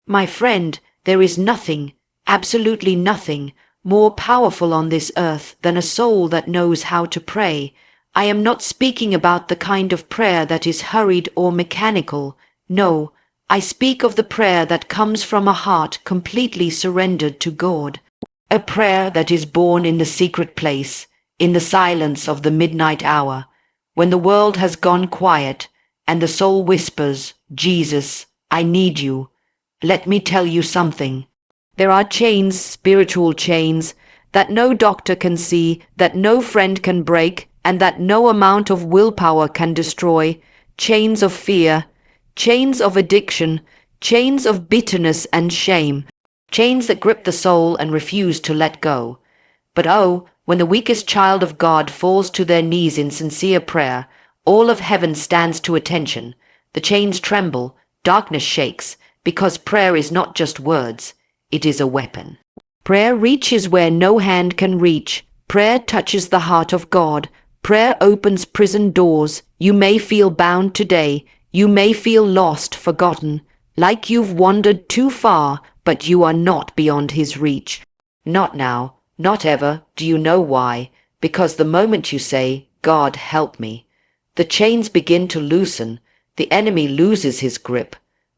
My friend, there is nothing, absolutely nothing, more powerful on this earth than a soul that knows how to pray. I am not speaking about the kind of prayer that is hurried or mechanical. No, I speak of the prayer that comes from a heart completely surrendered to God. A prayer that is born in the secret place, in the silence of the midnight hour, when the world has gone quiet and the soul whispers, Jesus, I need you. Let me tell you something. There are chains, spiritual chains, that no doctor can see, that no friend can break, and that no amount of willpower can destroy. Chains of fear, chains of addiction, chains of bitterness and shame, chains that grip the soul and refuse to let go. But oh, when the weakest child of God falls to their knees in sincere prayer, all of heaven stands to attention. The chains tremble, darkness shakes, because prayer is not just words, it is a weapon. Prayer reaches where no hand can reach. Prayer touches the heart of God. Prayer opens prison doors. You may feel bound today. You may feel lost, forgotten, like you've wandered too far, but you are not beyond His reach. Not now, not ever. Do you know why? Because the moment you say, God, help me, the chains begin to loosen. The enemy loses his grip.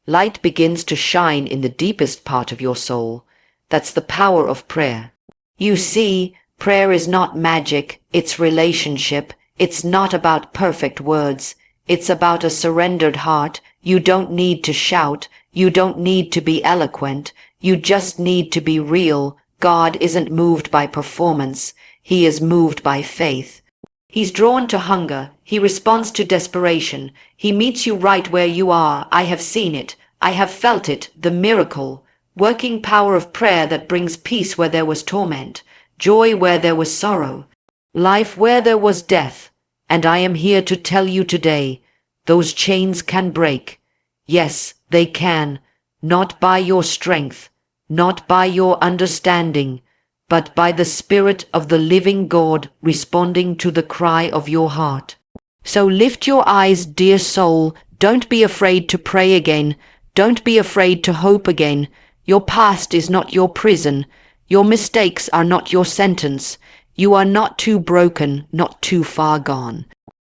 Light begins to shine in the deepest part of your soul. That's the power of prayer. You see, prayer is not magic, it's relationship. It's not about perfect words. It's about a surrendered heart. You don't need to shout. You don't need to be eloquent. You just need to be real. God isn't moved by performance. He is moved by faith. He's drawn to hunger. He responds to desperation. He meets you right where you are. I have seen it. I have felt it. The miracle, working power of prayer that brings peace where there was torment, joy where there was sorrow, life where there was death. And I am here to tell you today, those chains can break. Yes, they can. Not by your strength, not by your understanding, but by the Spirit of the living God responding to the cry of your heart. So lift your eyes, dear soul. Don't be afraid to pray again. Don't be afraid to hope again. Your past is not your prison. Your mistakes are not your sentence. You are not too broken, not too far gone.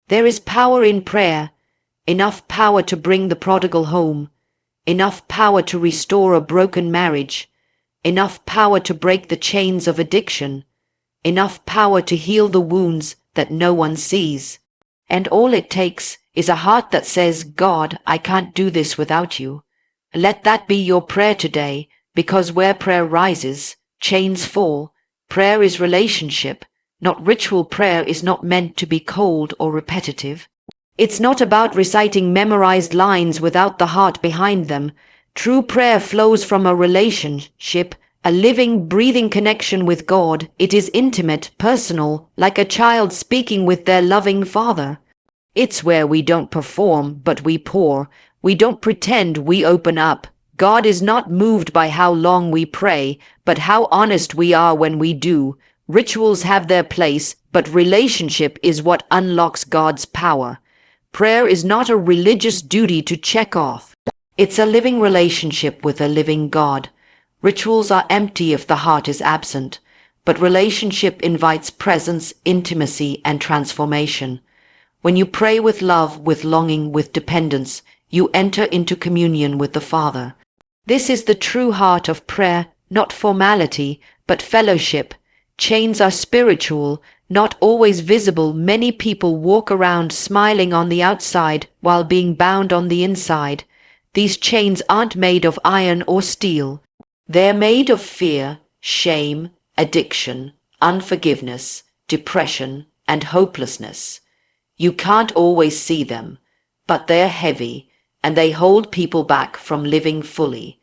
There is power in prayer, enough power to bring the prodigal home, enough power to restore a broken marriage, enough power to break the chains of addiction, enough power to heal the wounds that no one sees. And all it takes is a heart that says, God, I can't do this without you. Let that be your prayer today, because where prayer rises, chains fall. Prayer is relationship, not ritual. Prayer is not meant to be cold or repetitive. It's not about reciting memorized lines without the heart behind them. True prayer flows from a relationship, a living, breathing connection with God. It is intimate, personal, like a child speaking with their loving Father. It's where we don't perform, but we pour. We don't pretend, we open up. God is not moved by how long we pray, but how honest we are when we do. Rituals have their place, but relationship is what unlocks God's power. Prayer is not a religious duty to check off. It's a living relationship with a living God. Rituals are empty if the heart is absent, but relationship invites presence, intimacy, and transformation. When you pray with love, with longing, with dependence, you enter into communion with the Father. This is the true heart of prayer, not formality, but fellowship. Chains are spiritual, not always visible. Many people walk around smiling on the outside while being bound on the inside. These chains aren't made of iron or steel. They're made of fear, shame, addiction, unforgiveness, depression, and hopelessness. You can't always see them, but they're heavy, and they hold people back from living fully.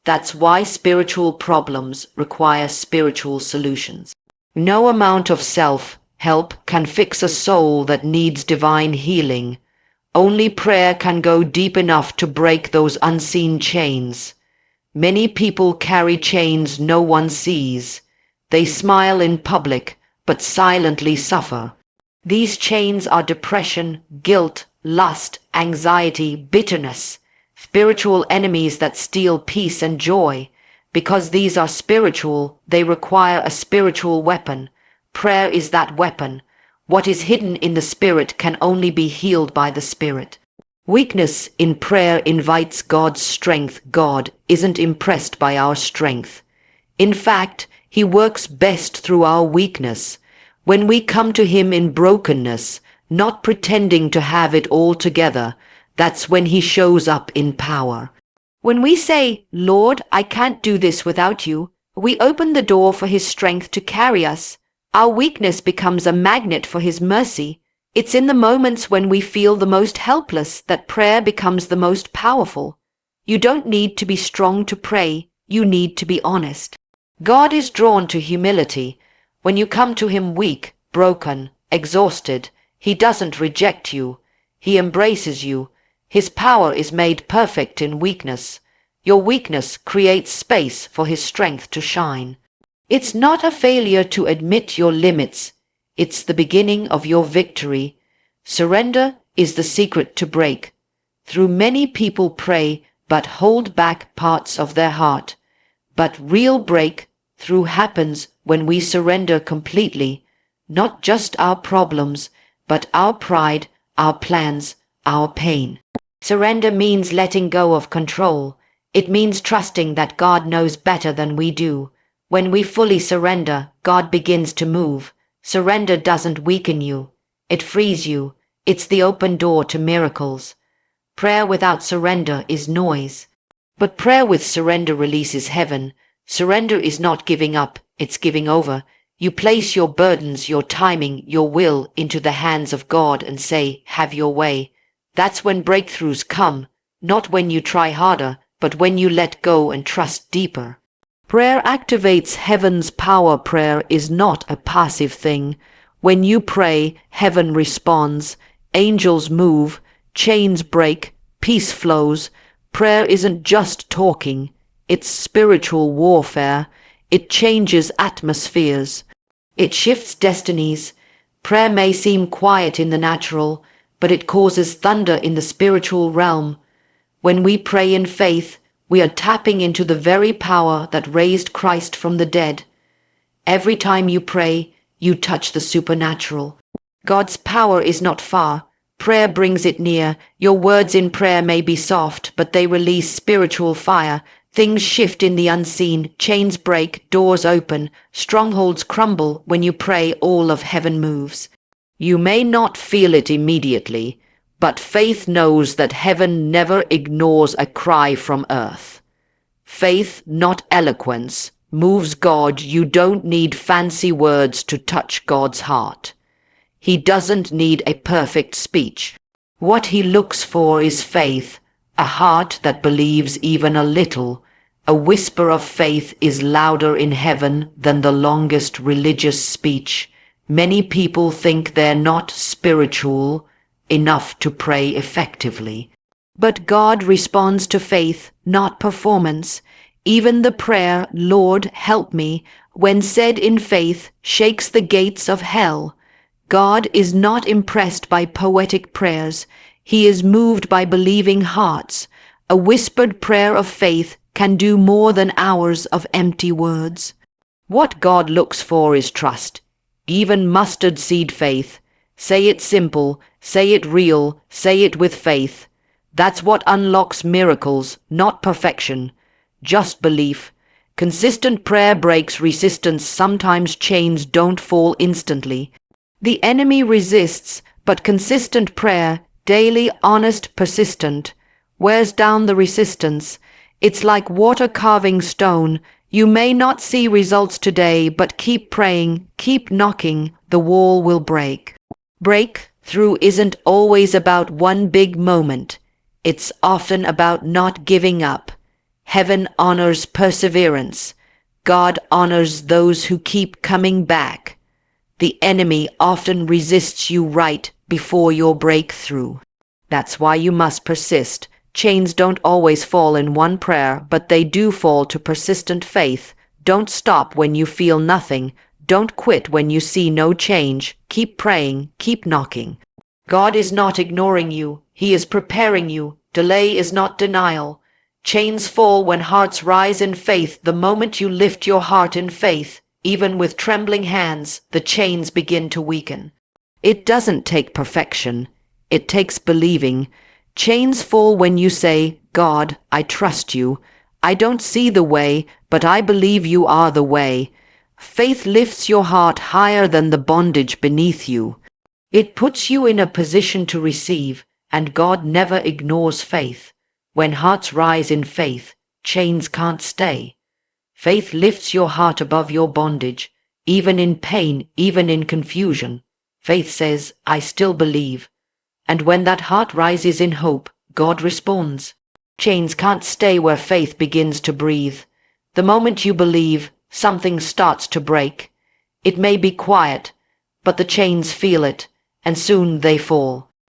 That's why spiritual problems require spiritual solutions. No amount of self-help can fix a soul that needs divine healing. Only prayer can go deep enough to break those unseen chains. Many people carry chains no one sees. They smile in public, but silently suffer. These chains are depression, guilt, lust, anxiety, bitterness. spiritual enemies that steal peace and joy. Because these are spiritual, they require a spiritual weapon. Prayer is that weapon. What is hidden in the spirit can only be healed by the spirit. Weakness in prayer invites God's strength. God isn't impressed by our strength. In fact, He works best through our weakness. When we come to Him in brokenness, not pretending to have it all together, that's when He shows up in power. When we say, "Lord, I can't do this without you," we open the door for His strength to carry us. Our weakness becomes a magnet for His mercy. It's in the moments when we feel the most helpless that prayer becomes the most powerful. You don't need to be strong to pray. You need to be honest. God is drawn to humility. When you come to Him weak, broken, exhausted, He doesn't reject you. He embraces you. His power is made perfect in weakness. Your weakness creates space for His strength to shine. It's not a failure to admit your limits. It's the beginning of your victory. Surrender is the secret to break. Through many people pray, but hold back parts of their heart. But real breakthrough happens when we surrender completely, not just our problems, but our pride, our plans, our pain. Surrender means letting go of control. It means trusting that God knows better than we do. When we fully surrender, God begins to move. Surrender doesn't weaken you. It frees you. It's the open door to miracles. Prayer without surrender is noise. But prayer with surrender releases heaven. Surrender is not giving up, it's giving over. You place your burdens, your timing, your will into the hands of God and say, "Have your way." That's when breakthroughs come, not when you try harder, but when you let go and trust deeper. Prayer activates heaven's power. Prayer is not a passive thing. When you pray, heaven responds, angels move, chains break, peace flows. Prayer isn't just talking, it's spiritual warfare. It changes atmospheres. It shifts destinies. Prayer may seem quiet in the natural, but it causes thunder in the spiritual realm. When we pray in faith, we are tapping into the very power that raised Christ from the dead. Every time you pray, you touch the supernatural. God's power is not far. Prayer brings it near. Your words in prayer may be soft, but they release spiritual fire. Things shift in the unseen, chains break, doors open, strongholds crumble. When you pray, all of heaven moves. You may not feel it immediately, but faith knows that heaven never ignores a cry from earth. Faith, not eloquence, moves God. You don't need fancy words to touch God's heart. He doesn't need a perfect speech. What He looks for is faith, a heart that believes even a little. A whisper of faith is louder in heaven than the longest religious speech. Many people think they're not spiritual enough to pray effectively. But God responds to faith, not performance. Even the prayer, "Lord, help me," when said in faith, shakes the gates of hell. God is not impressed by poetic prayers. He is moved by believing hearts. A whispered prayer of faith can do more than hours of empty words. What God looks for is trust. Even mustard seed faith. Say it simple, say it real, say it with faith. That's what unlocks miracles, not perfection. Just belief. Consistent prayer breaks resistance. Sometimes chains don't fall instantly. The enemy resists, but consistent prayer, daily, honest, persistent, wears down the resistance. It's like water carving stone. You may not see results today, but keep praying, keep knocking, the wall will break. Breakthrough isn't always about one big moment. It's often about not giving up. Heaven honors perseverance. God honors those who keep coming back. The enemy often resists you right before your breakthrough. That's why you must persist. Chains don't always fall in one prayer, but they do fall to persistent faith. Don't stop when you feel nothing. Don't quit when you see no change. Keep praying, keep knocking. God is not ignoring you. He is preparing you. Delay is not denial. Chains fall when hearts rise in faith. The moment you lift your heart in faith, even with trembling hands, the chains begin to weaken. It doesn't take perfection. It takes believing. Chains fall when you say, God, I trust you. I don't see the way, but I believe you are the way. Faith lifts your heart higher than the bondage beneath you. It puts you in a position to receive, and God never ignores faith. When hearts rise in faith, chains can't stay. Faith lifts your heart above your bondage, even in pain, even in confusion. Faith says, I still believe. And when that heart rises in hope, God responds. Chains can't stay where faith begins to breathe. The moment you believe, something starts to break. It may be quiet, but the chains feel it, and soon they fall.